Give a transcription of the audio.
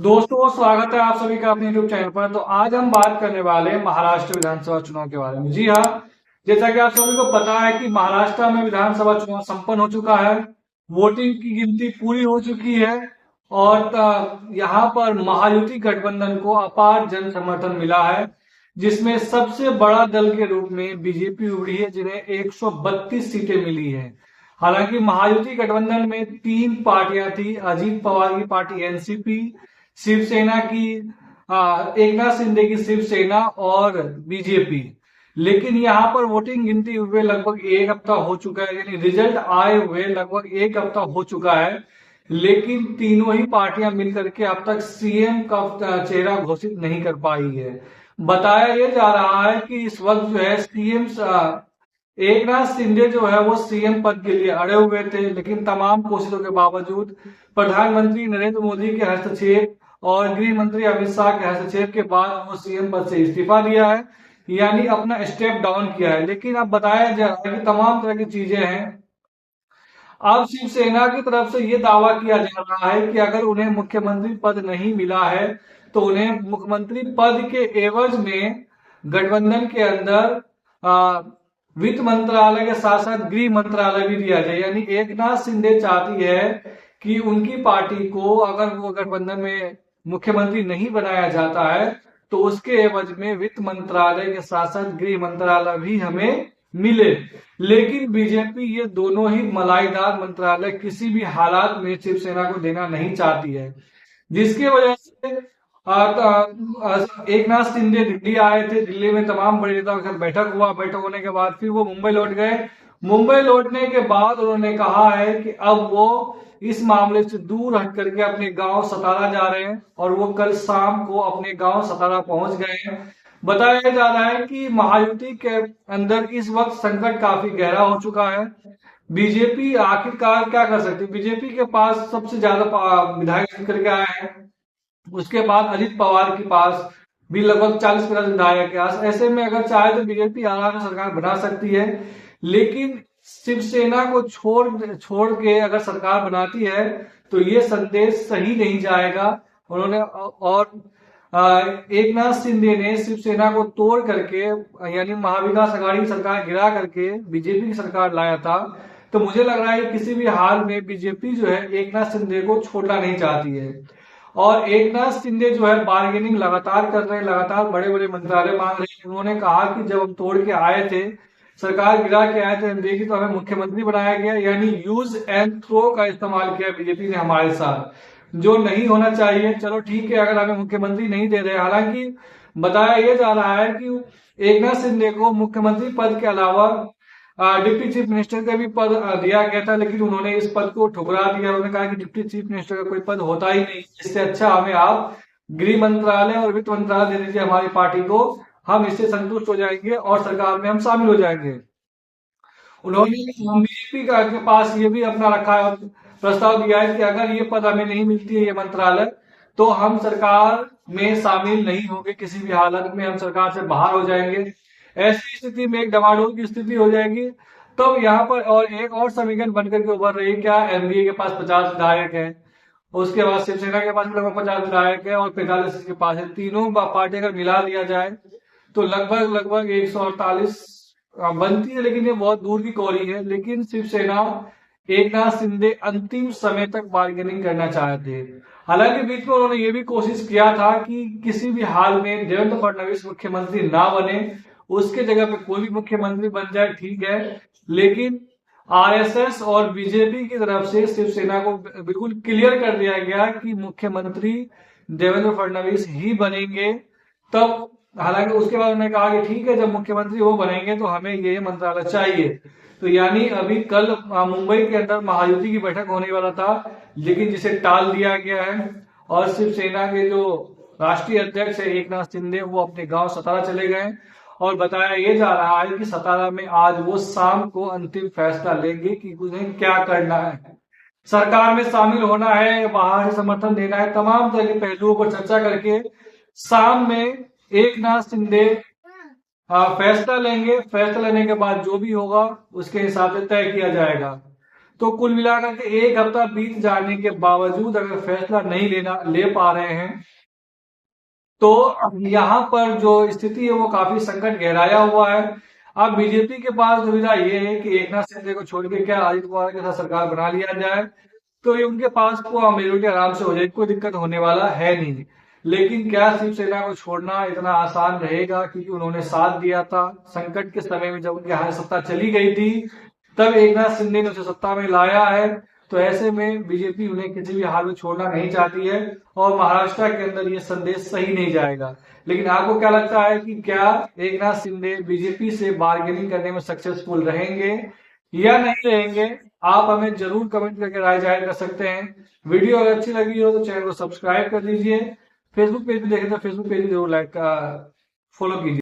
दोस्तों, स्वागत है आप सभी का अपने YouTube चैनल पर। तो आज हम बात करने वाले हैं महाराष्ट्र विधानसभा चुनाव के बारे में। जी हाँ, जैसा कि आप सभी को पता है कि महाराष्ट्र में विधानसभा चुनाव संपन्न हो चुका है। वोटिंग की गिनती पूरी हो चुकी है और यहाँ पर महायुति गठबंधन को अपार जन समर्थन मिला है, जिसमें सबसे बड़ा दल के रूप में बीजेपी उभरी है, जिन्हें 132 सीटें मिली है। हालांकि महायुति गठबंधन में तीन पार्टियां थी: अजीत पवार की पार्टी एनसीपी, शिवसेना की एकनाथ शिंदे की शिवसेना और बीजेपी। लेकिन यहाँ पर वोटिंग गिनती हुए लगभग एक हफ्ता हो चुका है, यानी रिजल्ट आए हुए लगभग एक हफ्ता हो चुका है। लेकिन तीनों ही पार्टियां मिलकर के अब तक सीएम का चेहरा घोषित नहीं कर पाई है। बताया यह जा रहा है कि इस वक्त जो है सीएम एकनाथ शिंदे जो है वो सीएम पद के लिए अड़े हुए थे, लेकिन तमाम कोशिशों के बावजूद प्रधानमंत्री नरेंद्र मोदी के हस्तक्षेप और गृह मंत्री अमित शाह के हस्तक्षेप के बाद वो सीएम पद से इस्तीफा दिया है, यानी अपना स्टेप डाउन किया है। लेकिन अब बताया जा रहा है कि तमाम तरह की चीजें हैं। अब शिवसेना की तरफ से ये दावा किया जा रहा है कि अगर उन्हें मुख्यमंत्री पद नहीं मिला है तो उन्हें मुख्यमंत्री पद के एवज में गठबंधन के अंदर वित्त मंत्रालय के साथ साथ गृह मंत्रालय भी दिया जाए। यानी एकनाथ शिंदे चाहती है कि उनकी पार्टी को अगर वो गठबंधन में मुख्यमंत्री नहीं बनाया जाता है तो उसके एवज में वित्त मंत्रालय के साथ साथ गृह मंत्रालय भी हमें मिले। लेकिन बीजेपी ये दोनों ही मलाईदार मंत्रालय किसी भी हालात में शिवसेना को देना नहीं चाहती है, जिसकी वजह से एक नाथ शिंदे दिल्ली आए थे। दिल्ली में तमाम बड़े नेताओं के साथ बैठक हुआ। बैठक होने के बाद फिर वो मुंबई लौट गए। मुंबई लौटने के बाद उन्होंने कहा है कि अब वो इस मामले से दूर हट करके अपने गांव सतारा जा रहे हैं और वो कल शाम को अपने गांव सतारा पहुंच गए हैं। बताया जा रहा है कि महायुति के अंदर इस वक्त संकट काफी गहरा हो चुका है। बीजेपी आखिरकार क्या कर सकती है? बीजेपी के पास सबसे ज्यादा विधायक जीत करके आए हैं। उसके बाद अजित पवार के पास भी लगभग 40-50 विधायक है। ऐसे में अगर चाहे तो बीजेपी आराम से सरकार बना सकती है। लेकिन शिवसेना को छोड़ के अगर सरकार बनाती है तो ये संदेश सही नहीं जाएगा। उन्होंने और एक नाथ शिंदे ने शिवसेना को तोड़ करके यानी महाविकास आघाड़ी की सरकार गिरा करके बीजेपी की सरकार लाया था। तो मुझे लग रहा है कि किसी भी हाल में बीजेपी जो है एक नाथ शिंदे को छोड़ना नहीं चाहती है। और एक नाथ शिंदे जो है बार्गेनिंग लगातार कर रहे हैं, लगातार बड़े बड़े मंत्रालय मांग रहे हैं। उन्होंने कहा कि जब हम तोड़ के आए थे, सरकार गिरा के आए थे एनडीए की, तो हमें मुख्यमंत्री बनाया गया। यानी यूज एंड थ्रो का इस्तेमाल किया बीजेपी ने हमारे साथ, जो नहीं होना चाहिए। चलो ठीक है, अगर हमें मुख्यमंत्री नहीं दे रहे। हालांकि बताया यह जा रहा है कि एक नाथ शिंदे को मुख्यमंत्री पद के अलावा डिप्टी चीफ मिनिस्टर का भी पद दिया गया था, लेकिन उन्होंने इस पद को ठुकरा दिया। उन्होंने कहा कि डिप्टी चीफ मिनिस्टर का कोई पद होता ही नहीं, इससे अच्छा हमें आप गृह मंत्रालय और वित्त मंत्रालय दे दीजिए हमारी पार्टी को, हम इससे संतुष्ट हो जाएंगे और सरकार में हम शामिल हो जाएंगे। उन्होंने बीजेपी के पास ये भी अपना रखा है, प्रस्ताव दिया है कि अगर ये पद हमें नहीं मिलती है, ये मंत्रालय, तो हम सरकार में शामिल नहीं होंगे। किसी भी हालत में हम सरकार से बाहर हो जाएंगे। ऐसी स्थिति में एक डमाडोल की स्थिति हो जाएगी। तब यहाँ पर और एक और समीकरण बनकर के उभर रही, क्या एनडीए के पास 50 विधायक है, उसके बाद शिवसेना के पास भी लगभग 50 विधायक है और 45 के पास है। तीनों पार्टी अगर मिला दिया जाए तो लगभग लगभग 148 बनती है, लेकिन ये बहुत दूर की कौड़ी है। लेकिन शिवसेना एक नाथ शिंदे अंतिम समय तक बार्गेनिंग करना चाहते थे। हालांकि बीच में उन्होंने ये भी कोशिश किया था कि किसी भी हाल में देवेंद्र फडणवीस मुख्यमंत्री ना बने, उसके जगह पे कोई भी मुख्यमंत्री बन जाए, ठीक है। लेकिन आरएसएस और बीजेपी की तरफ से शिवसेना को बिल्कुल क्लियर कर दिया गया कि मुख्यमंत्री देवेंद्र फडणवीस ही बनेंगे। तब हालांकि उसके बाद उन्होंने कहा कि ठीक है, जब मुख्यमंत्री वो बनेंगे तो हमें ये मंत्रालय चाहिए। तो यानी अभी कल मुंबई के अंदर महायुति की बैठक होने वाला था, लेकिन जिसे टाल दिया गया है। और शिवसेना के जो राष्ट्रीय अध्यक्ष है एक नाथ शिंदे, वो अपने गांव सतारा चले गए। और बताया यह जा रहा है कि सतारा में आज वो शाम को अंतिम फैसला लेंगे कि उन्हें क्या करना है, सरकार में शामिल होना है, बाहर से समर्थन देना है। तमाम तरह के पहलुओं पर चर्चा करके शाम में एक नाथ शिंदे फैसला लेंगे। फैसला लेने के बाद जो भी होगा उसके हिसाब से तय किया जाएगा। तो कुल मिलाकर के एक हफ्ता बीत जाने के बावजूद अगर फैसला नहीं ले पा रहे हैं, तो यहाँ पर जो स्थिति है वो काफी संकट गहराया हुआ है। अब बीजेपी के पास दुविधा ये है कि एकनाथ शिंदे को छोड़ के क्या आदित्य कुमार के साथ सरकार बना लिया जाए, तो ये उनके पास को मेजोरिटी आराम से हो जाएगी, कोई दिक्कत होने वाला है नहीं। लेकिन क्या शिवसेना को छोड़ना इतना आसान रहेगा, क्योंकि उन्होंने साथ दिया था संकट के समय में, जब उनके हाथ सत्ता चली गई थी तब एकनाथ शिंदे ने उसे सत्ता में लाया है। तो ऐसे में बीजेपी उन्हें किसी भी हाल में छोड़ना नहीं चाहती है और महाराष्ट्र के अंदर ये संदेश सही नहीं जाएगा। लेकिन आपको क्या लगता है कि क्या एकनाथ शिंदे बीजेपी से बार्गेनिंग करने में सक्सेसफुल रहेंगे या नहीं रहेंगे? आप हमें जरूर कमेंट करके राय जाहिर कर सकते हैं। वीडियो अगर अच्छी लगी हो तो चैनल को सब्सक्राइब कर दीजिए। फेसबुक पेज भी देखें तो फेसबुक पेज भी जरूर लाइक फॉलो कीजिए।